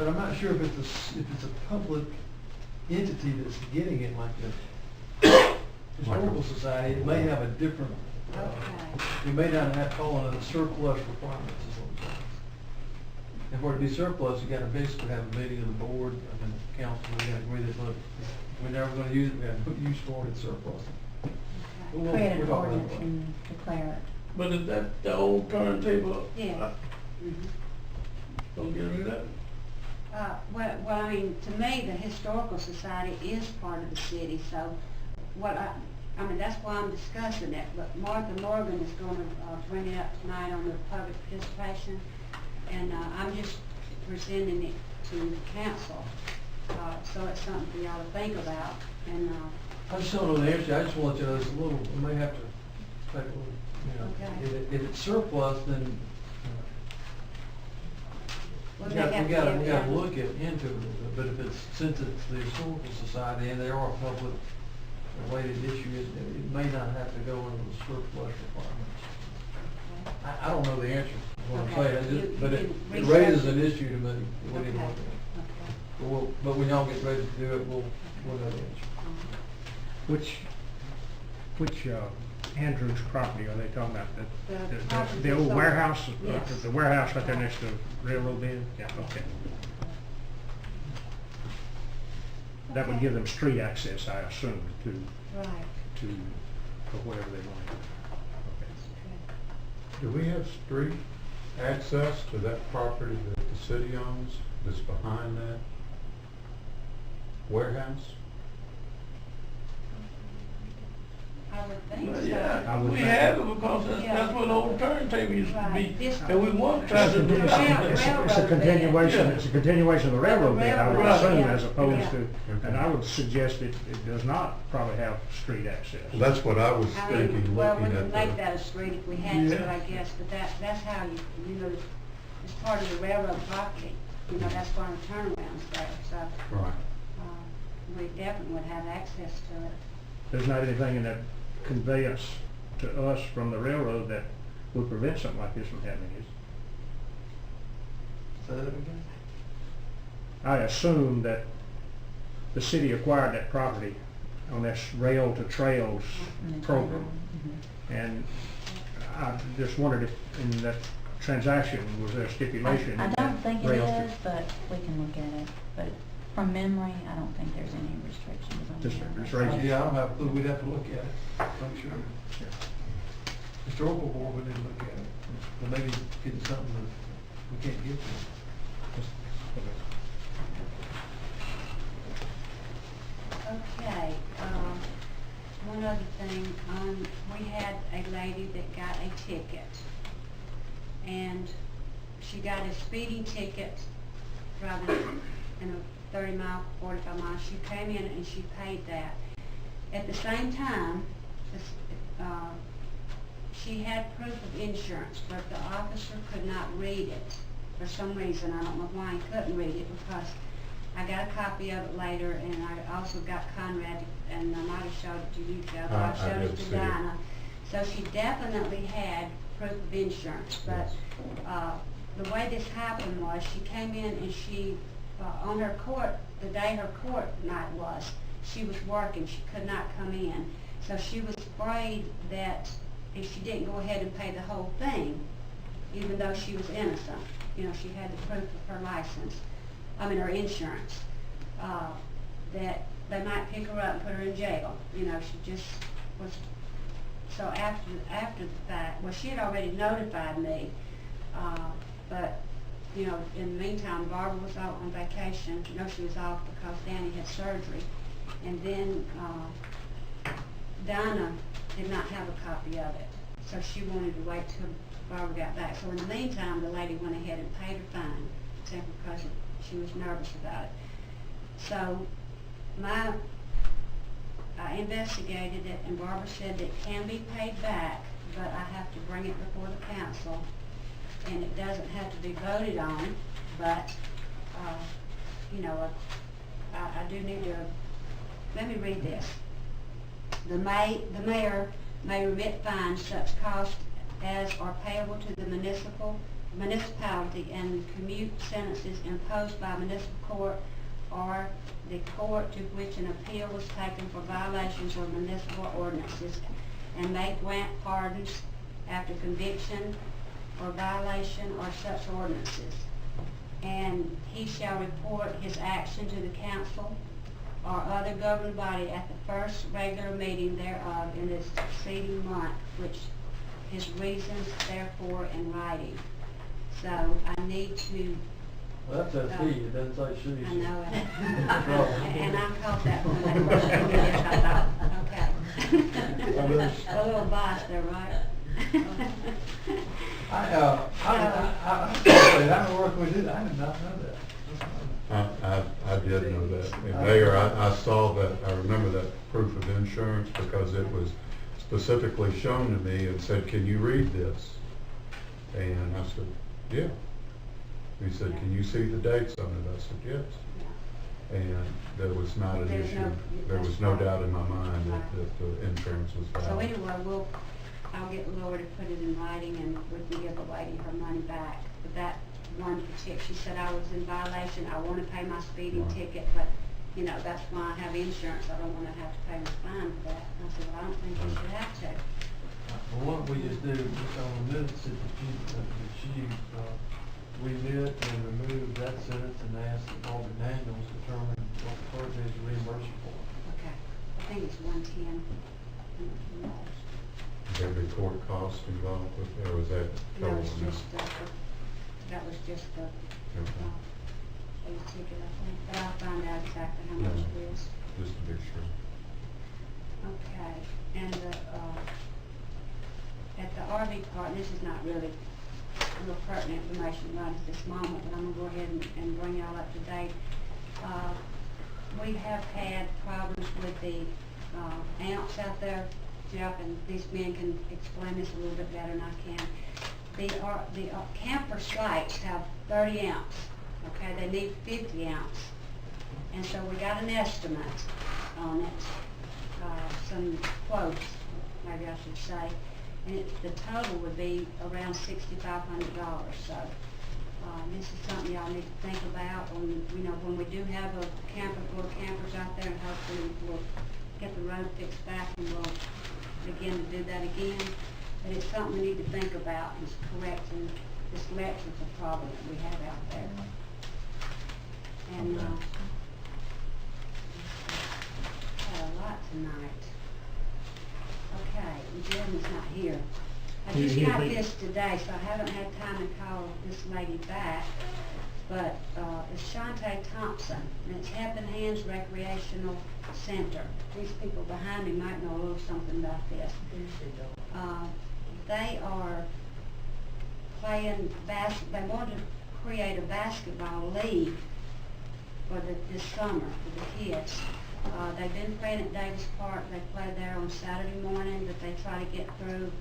But I'm not sure if it's a public entity that's getting it, like the historical society. It may have a different, it may not have fallen under the surplus requirements is what I'm saying. And for it to be surplus, you gotta basically have a meeting of the board and the council, we gotta agree that, look, we're never gonna use it, we gotta put use for it, it's surplus. Create an ordinance and declare it. But is that the old turntable? Yeah. Don't get rid of that? Well, I mean, to me, the Historical Society is part of the city, so I mean, that's why I'm discussing it, but Martha Morgan is gonna bring it up tonight on the public participation, and I'm just presenting it to the council, so it's something for y'all to think about, and I just don't know the answer, I just want to let you know, it's a little, we may have to take a little, you know, Okay. if it's surplus, then we'll we make gotta look into it, but if it's, since it's the Historical Society and they are a public related issue, it may not have to go into the surplus requirements. I don't know the answer, is what I'm saying, but it raises an issue to me, we didn't look at it. But when y'all get ready to do it, we'll know the answer. Which Andrews property are they talking about? The old warehouse? Yes. The warehouse right there next to the railroad bed? Yeah, okay. That would give them street access, I assume, to for whatever they want. Okay. Do we have street access to that property that the city owns that's behind that warehouse? I would think so. Yeah, we have it because that's what the old turntable used to be, Right. and we want to try to do that. It's a continuation, it's a continuation of the railroad bed, I would Right. assume, as opposed Yeah. to, and I would suggest it does not probably have street access. Well, that's what I was I mean, thinking, well, we looking could at make the, that a street if we had to, Yeah. I guess, but that's how you know, it's part of the railroad property. You know, that's why the turnaround's there, so, right. we definitely would have access to it. There's not anything in that conveyance to us from the railroad that would prevent something like this from happening, is Say that again? I assume that the city acquired that property on this rail to trails program. And I just wondered if in that transaction, was there a stipulation? I don't think it rail to- is, but we can look at it. But from memory, I don't think there's any restrictions on Just- that. just raise it. Yeah, I don't have a clue, we'd have to look at it, I'm sure. Historical board, we need to look at it, but maybe getting something that we can't get to. Okay, one other thing, we had a lady that got a ticket, and she got a speeding ticket driving in a 30 mile, 45 miles. She came in and she paid that. At the same time, she had proof of insurance, but the officer could not read it for some reason. I don't know why he couldn't read it, because I got a copy of it later, and I also got Conrad, and I might have showed it to you, Joe, but I I showed it did to see it. Dinah. So she definitely had proof of insurance, but the way this happened was she came in and she, on her court, the day her court night was, she was working, she could not come in. So she was afraid that if she didn't go ahead and pay the whole thing, even though she was innocent, you know, she had the proof of her license, her insurance, that they might pick her up and put her in jail. You know, she just was, so after the fact, well, she had already notified me, but, you know, in the meantime, Barbara was out on vacation. You know, she was off because Danny had surgery. And then Dinah did not have a copy of it, so she wanted to wait till Barbara got back. So in the meantime, the lady went ahead and paid her fine, simply because she was nervous about it. So I investigated it, and Barbara said it can be paid back, but I have to bring it before the council, and it doesn't have to be voted on, but, you know, I do need to, let me read this. The mayor may remit fines such cost as are payable to the municipal municipality and commute sentences imposed by municipal court or the court to which an appeal was taken for violations of municipal ordinances, and may grant pardons after conviction or violation or such ordinances. And he shall report his action to the council or other governing body at the first regular meeting thereof in the succeeding month, which his reasons therefore in writing. So I need to, Well, that says he, it doesn't say she. I know it. Well, And I caught that when they first did it, I thought, okay. A little bias there, right? I work with it, I did not know that. I did know that. And Mayor, I saw that, I remember that proof of insurance because it was specifically shown to me and said, can you read this? And I said, yeah. He said, can you see the dates on it? I said, yes. And there was not an There's issue. no- There was no doubt in my mind Right. that the insurance was valid. So anyway, I'll get Laura to put it in writing and we can give the lady her money back. But that one particular, she said I was in violation, I want to pay my speeding Right. ticket, but, you know, that's why I have insurance, I don't want to have to pay my fine for that. And I said, well, I don't think you should have to. Well, what we just do, just on the minutes, that she remit and remove that sentence and ask that Barbara Daniels determine what the court is to reimburse you for. Okay, I think it's 110. There be court costs involved with it, or was that That total was amount? just, that was just the, Okay. a ticket, I think, but I'll find out exactly how much it is. Just to be sure. Okay, and at the RV park, this is not really real pertinent information right at this moment, but I'm gonna go ahead and bring y'all up to date. We have had problems with the amps out there, Jeff, and these men can explain this a little bit better than I can. The camper sites have 30 amps, okay, they need 50 amps. And so we got an estimate on it, some quotes, maybe I should say, and the total would be around $6,500. So this is something y'all need to think about. When we do have a camper full of campers out there, and hopefully we'll get the road fixed back and we'll begin to do that again. But it's something we need to think about, is correcting this electrical problem that we have out there. And Okay. had a lot tonight. Okay, and Jim is not here. I He- just he'll got be- this today, so I haven't had time to call this lady back. But it's Shantae Thompson, and it's Helping Hands Recreational Center. These people behind me might know a little something about this. They are playing they want to create a basketball league for this summer for the kids. They've been playing at Davis Park. They play there on Saturday morning, but they try to get through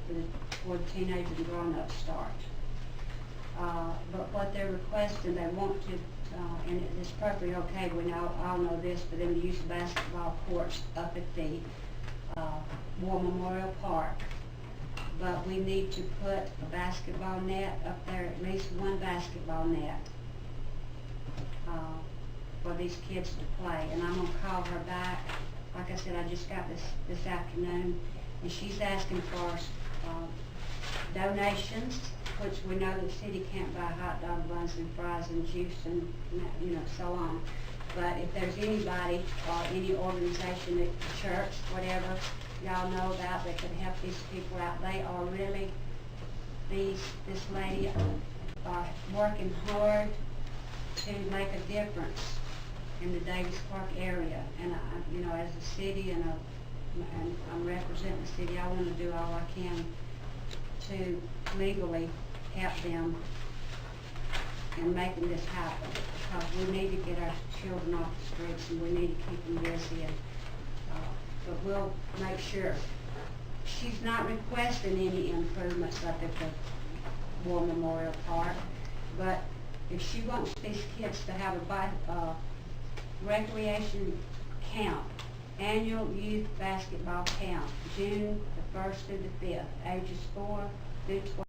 before the teenage and grown-ups start. But what they're requesting, they want to, and it's perfectly okay, we all know this, for them to use the basketball courts up at the War Memorial Park. But we need to put a basketball net up there, at least one basketball net, for these kids to play. And I'm gonna call her back. Like I said, I just got this afternoon, and she's asking for donations, which we know the city can't buy hot dog buns and fries and juice and, so on. But if there's anybody or any organization at the church, whatever, y'all know about that could help these people out, they are really, this lady are working hard to make a difference in the Davis Park area. And as a city and I'm representing the city, I want to do all I can to legally help them in making this happen, because we need to get our children off the streets and we need to keep them busy. And but we'll make sure. She's not requesting any improvements up at the War Memorial Park, but if she wants these kids to have a recreation camp, annual youth basketball camp, June the 1st through the 5th, ages 4 through 12.